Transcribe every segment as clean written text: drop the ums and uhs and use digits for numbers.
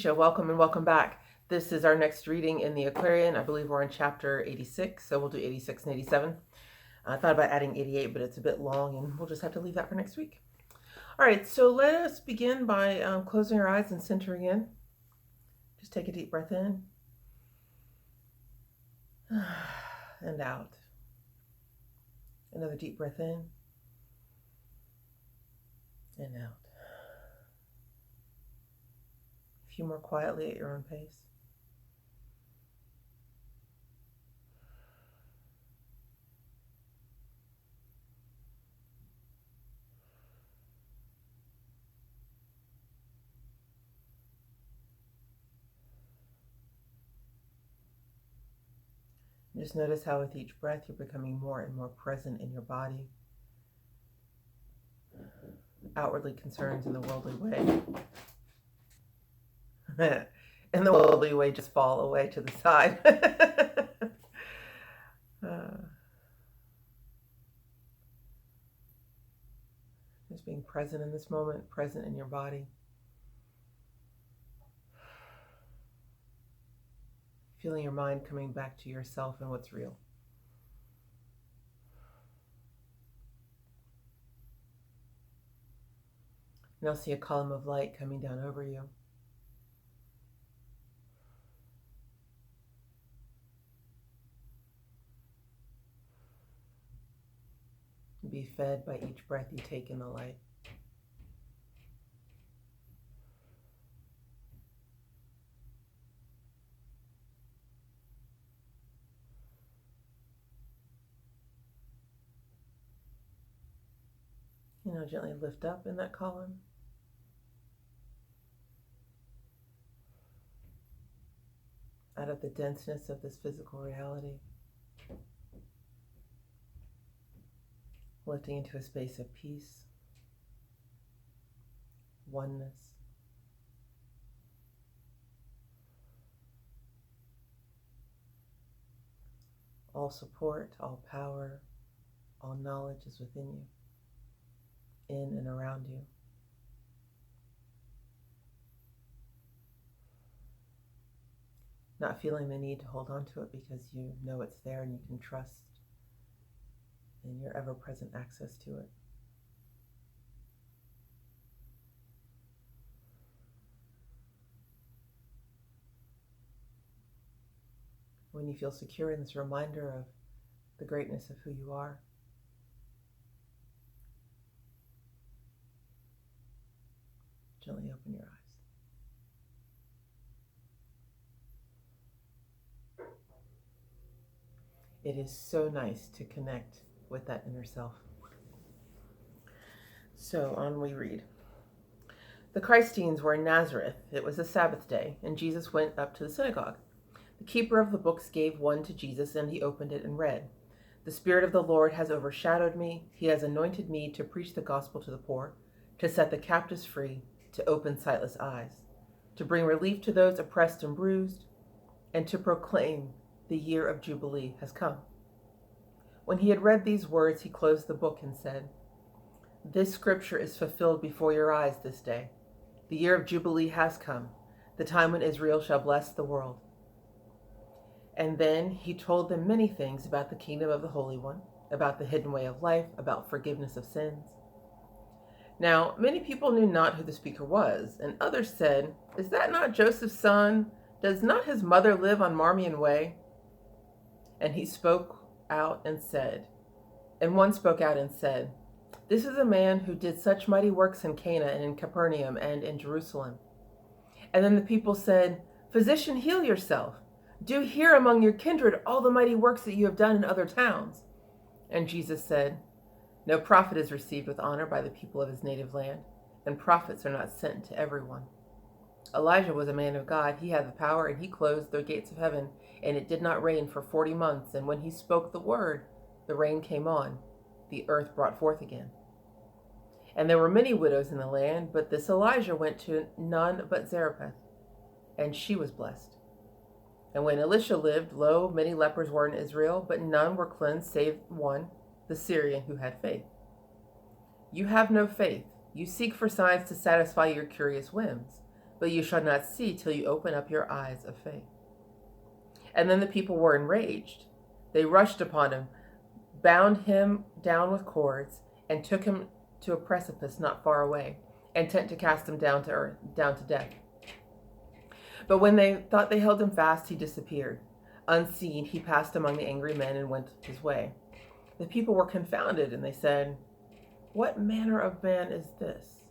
Welcome and welcome back. This is our next reading in the Aquarian. I believe we're on chapter 86, so we'll do 86 and 87. I thought about adding 88, but it's a bit long and we'll just have to leave that for next week. All right, so let us begin by closing our eyes and centering in. Just take a deep breath in and out. Another deep breath in and out. A few more quietly at your own pace. Just notice how with each breath you're becoming more and more present in your body. Outwardly concerns in the worldly way. In the worldly way, just fall away to the side. Just being present in this moment, present in your body. Feeling your mind coming back to yourself and what's real. Now see a column of light coming down over you. Be fed by each breath you take in the light. Gently lift up in that column. Out of the denseness of this physical reality. Lifting into a space of peace, oneness. All support, all power, all knowledge is within you, in and around you. Not feeling the need to hold on to it because you know it's there and you can trust in your ever-present access to it. When you feel secure in this reminder of the greatness of who you are, gently open your eyes. It is so nice to connect with that inner self. So on we read. The Christines were in Nazareth. It was a Sabbath day, and Jesus went up to the synagogue. The keeper of the books gave one to Jesus, and he opened it and read, "The Spirit of the Lord has overshadowed me. He has anointed me to preach the gospel to the poor, to set the captives free, to open sightless eyes, to bring relief to those oppressed and bruised, and to proclaim the year of Jubilee has come." When he had read these words, he closed the book and said, "This scripture is fulfilled before your eyes this day. The year of Jubilee has come, the time when Israel shall bless the world." And then he told them many things about the kingdom of the Holy One, about the hidden way of life, about forgiveness of sins. Now, many people knew not who the speaker was, and others said, "Is that not Joseph's son? Does not his mother live on Marmion Way?" And one spoke out and said, "This is a man who did such mighty works in Cana and in Capernaum and in Jerusalem." And then the people said, "Physician, heal yourself. Do here among your kindred all the mighty works that you have done in other towns." And Jesus said, "No prophet is received with honor by the people of his native land, and prophets are not sent to everyone. Elijah was a man of God. He had the power, and he closed the gates of heaven, and it did not rain for 40 months. And when he spoke the word, the rain came on. The earth brought forth again. And there were many widows in the land, but this Elijah went to none but Zarephath, and she was blessed. And when Elisha lived, lo, many lepers were in Israel, but none were cleansed save one, the Syrian, who had faith. You have no faith. You seek for signs to satisfy your curious whims. but you shall not see till you open up your eyes of faith." And then the people were enraged. They rushed upon him, bound him down with cords, and took him to a precipice not far away, intent to cast him down to earth, down to death. But when they thought they held him fast, he disappeared. Unseen, he passed among the angry men and went his way. The people were confounded, and they said, "What manner of man is this?"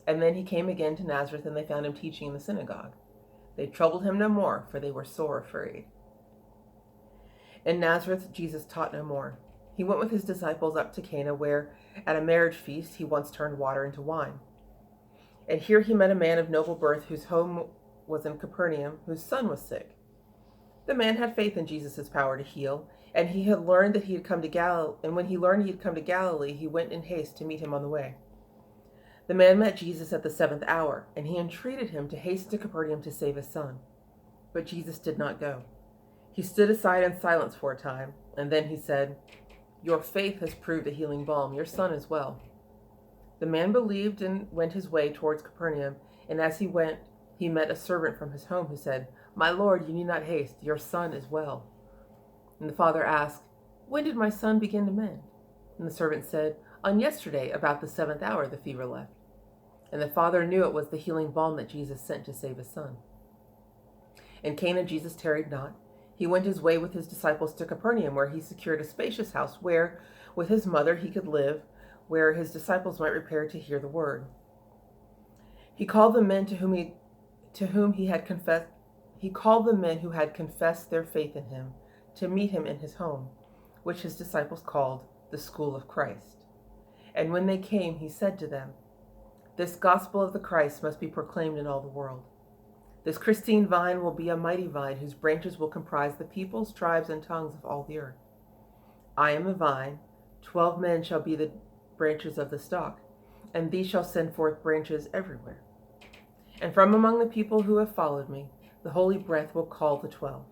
And then he came again to Nazareth, and they found him teaching in the synagogue. They troubled him no more, for they were sore afraid. In Nazareth, Jesus taught no more. He went with his disciples up to Cana, where, at a marriage feast, he once turned water into wine. And here he met a man of noble birth, whose home was in Capernaum, whose son was sick. The man had faith in Jesus' power to heal, and he had learned that he had come to Galilee. And when he learned he had come to Galilee, he went in haste to meet him on the way. The man met Jesus at the 7th hour, and he entreated him to hasten to Capernaum to save his son. But Jesus did not go. He stood aside in silence for a time, and then he said, "Your faith has proved a healing balm. Your son is well." The man believed and went his way towards Capernaum, and as he went, he met a servant from his home who said, "My Lord, you need not haste. Your son is well." And the father asked, "When did my son begin to mend?" And the servant said, "On yesterday, about the 7th hour, the fever left." And the father knew it was the healing balm that Jesus sent to save his son. In Cana, Jesus tarried not. He went his way with his disciples to Capernaum, where he secured a spacious house where, with his mother, he could live, where his disciples might repair to hear the word. He called the men who had confessed their faith in him to meet him in his home, which his disciples called the School of Christ. And when they came, he said to them, "This gospel of the Christ must be proclaimed in all the world. This Christine vine will be a mighty vine, whose branches will comprise the peoples, tribes, and tongues of all the earth. I am the vine, 12 men shall be the branches of the stalk, and these shall send forth branches everywhere. And from among the people who have followed me, the Holy Breath will call the 12.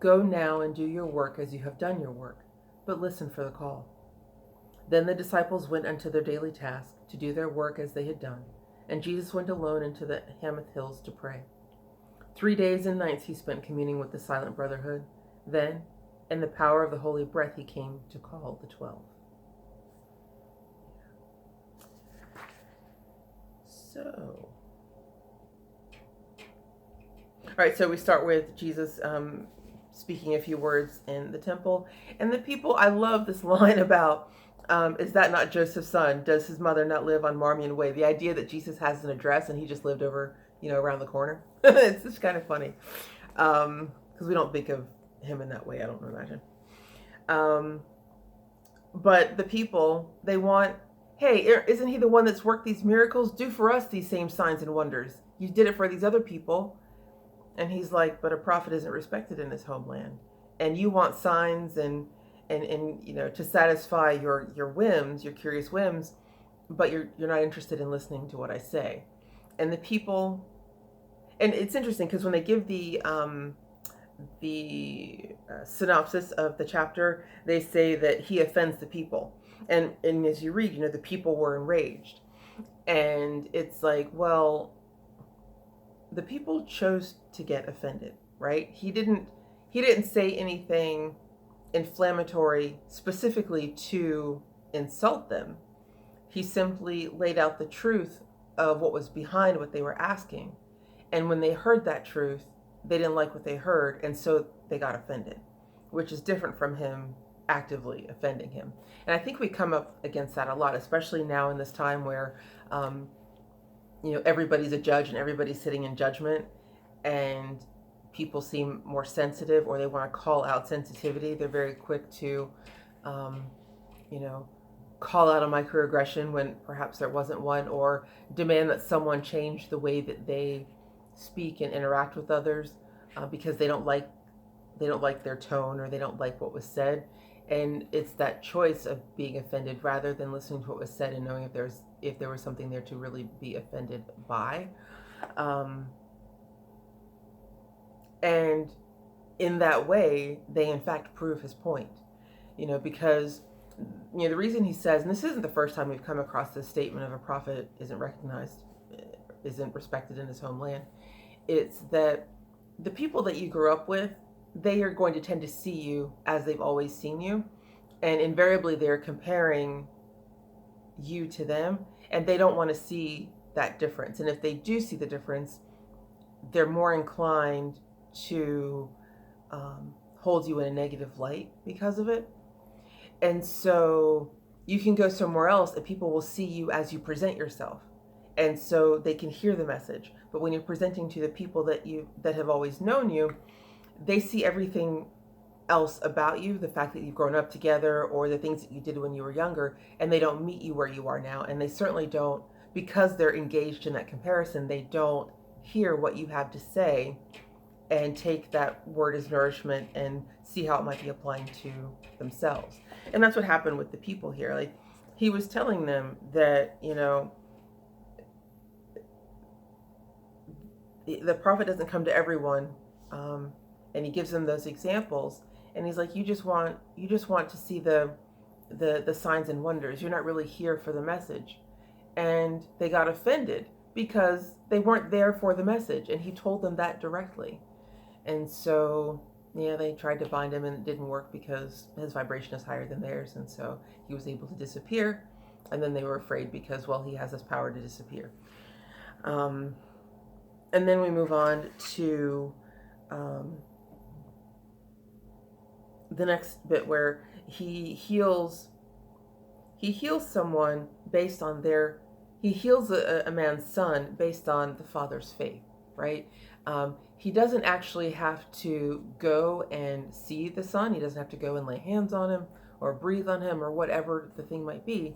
Go now and do your work as you have done your work, but listen for the call." Then the disciples went unto their daily task, to do their work as they had done, and Jesus went alone into the Hamath hills to pray. 3 days and nights he spent communing with the silent brotherhood. Then, in the power of the Holy Breath, he came to call the 12. All right, so we start with Jesus speaking a few words in the temple. And the people, I love this line about, is that not Joseph's son? Does his mother not live on Marmion Way? The idea that Jesus has an address and he just lived over, around the corner. It's just kind of funny. Because we don't think of him in that way, I don't imagine. But the people, they want, hey, isn't he the one that's worked these miracles? Do for us these same signs and wonders. You did it for these other people. And he's like, but a prophet isn't respected in his homeland. And you want signs and to satisfy your whims, your curious whims, but you're not interested in listening to what I say. And the people, and it's interesting because when they give the synopsis of the chapter, they say that he offends the people. And as you read, the people were enraged. And it's like, well, the people chose to get offended, right? He didn't say anything inflammatory specifically to insult them. He simply laid out the truth of what was behind what they were asking. And when they heard that truth, they didn't like what they heard, and so they got offended, which is different from him actively offending him. And I think we come up against that a lot, especially now in this time where everybody's a judge and everybody's sitting in judgment, and people seem more sensitive, or they want to call out sensitivity. They're very quick to, call out a microaggression when perhaps there wasn't one, or demand that someone change the way that they speak and interact with others because they don't like their tone, or they don't like what was said. And it's that choice of being offended rather than listening to what was said and knowing if there was something there to really be offended by. And in that way, they in fact prove his point, because, the reason he says, and this isn't the first time we've come across this statement of a prophet isn't recognized isn't respected in his homeland. It's that the people that you grew up with, they are going to tend to see you as they've always seen you. And invariably they're comparing you to them, and they don't want to see that difference. And if they do see the difference, they're more inclined to hold you in a negative light because of it. And so you can go somewhere else and people will see you as you present yourself. And so they can hear the message. But when you're presenting to the people that have always known you, they see everything else about you, the fact that you've grown up together or the things that you did when you were younger, and they don't meet you where you are now. And they certainly don't, because they're engaged in that comparison, they don't hear what you have to say and take that word as nourishment and see how it might be applying to themselves. And that's what happened with the people here. Like, he was telling them that, the prophet doesn't come to everyone, and he gives them those examples, and he's like, you just want to see the signs and wonders. You're not really here for the message. And they got offended because they weren't there for the message, and he told them that directly. And so they tried to bind him, and it didn't work because his vibration is higher than theirs, and so he was able to disappear. And then they were afraid because, well, he has this power to disappear. And then we move on to the next bit where he heals someone based on he heals a man's son based on the father's faith, right? He doesn't actually have to go and see the son. He doesn't have to go and lay hands on him or breathe on him or whatever the thing might be.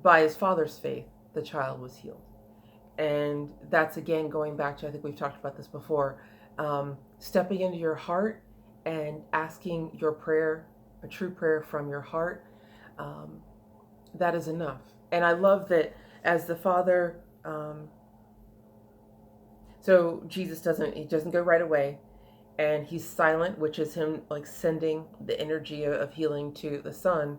By his father's faith, the child was healed. And that's, again, going back to, I think we've talked about this before, stepping into your heart and asking your prayer, a true prayer from your heart. That is enough. And I love that as the Father, so Jesus doesn't go right away, and he's silent, which is him like sending the energy of healing to the Son,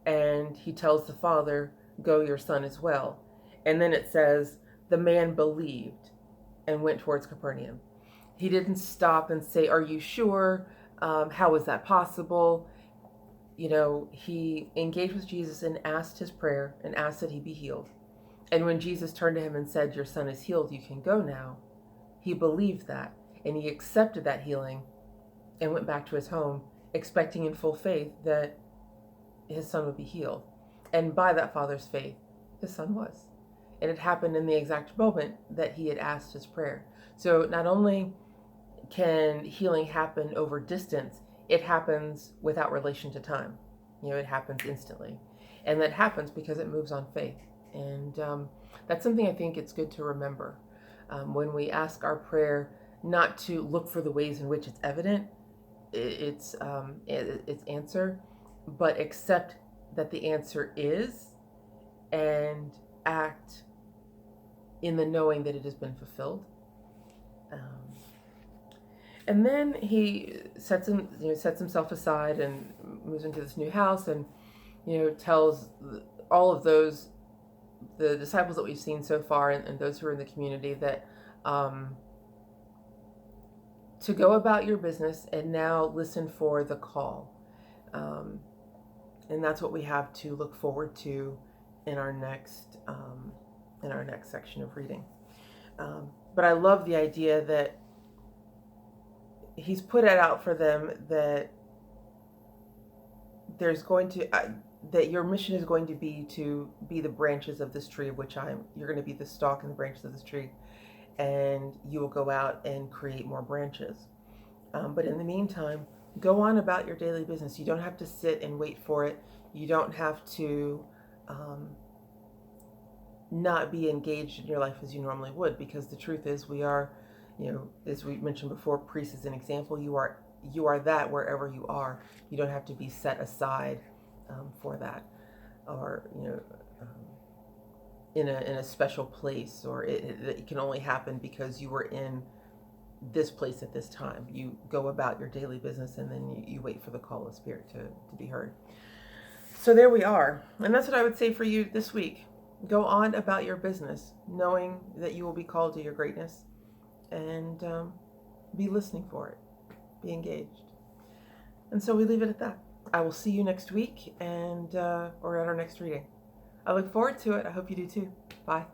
and he tells the Father, go, your son is well. And then it says, the man believed and went towards Capernaum. He didn't stop and say, are you sure? How is that possible? He engaged with Jesus and asked his prayer and asked that he be healed. And when Jesus turned to him and said, your son is healed, you can go now, he believed that, and he accepted that healing and went back to his home, expecting in full faith that his son would be healed. And by that father's faith, his son was. And it happened in the exact moment that he had asked his prayer. So not only can healing happen over distance, it happens without relation to time. It happens instantly. And that happens because it moves on faith. And that's something I think it's good to remember. When we ask our prayer, not to look for the ways in which it's evident, its answer, but accept that the answer is, and act in the knowing that it has been fulfilled. And then he sets himself aside and moves into this new house, and tells all of the disciples that we've seen so far, and those who are in the community, that to go about your business and now listen for the call. And that's what we have to look forward to in our next section of reading. But I love the idea that he's put it out for them that there's going to that your mission is going to be the branches of this tree of which you're going to be the stalk and the branches of this tree, and you will go out and create more branches. But in the meantime, go on about your daily business. You don't have to sit and wait for it. You don't have to not be engaged in your life as you normally would, because the truth is we are, as we mentioned before, priest is an example. You are that wherever you are. You don't have to be set aside for that, or in a special place, or it can only happen because you were in this place at this time. You go about your daily business, and then you wait for the call of Spirit to be heard. So there we are. And that's what I would say for you this week. Go on about your business, knowing that you will be called to your greatness, and be listening for it. Be engaged. And so we leave it at that. I will see you next week or at our next reading. I look forward to it. I hope you do too. Bye.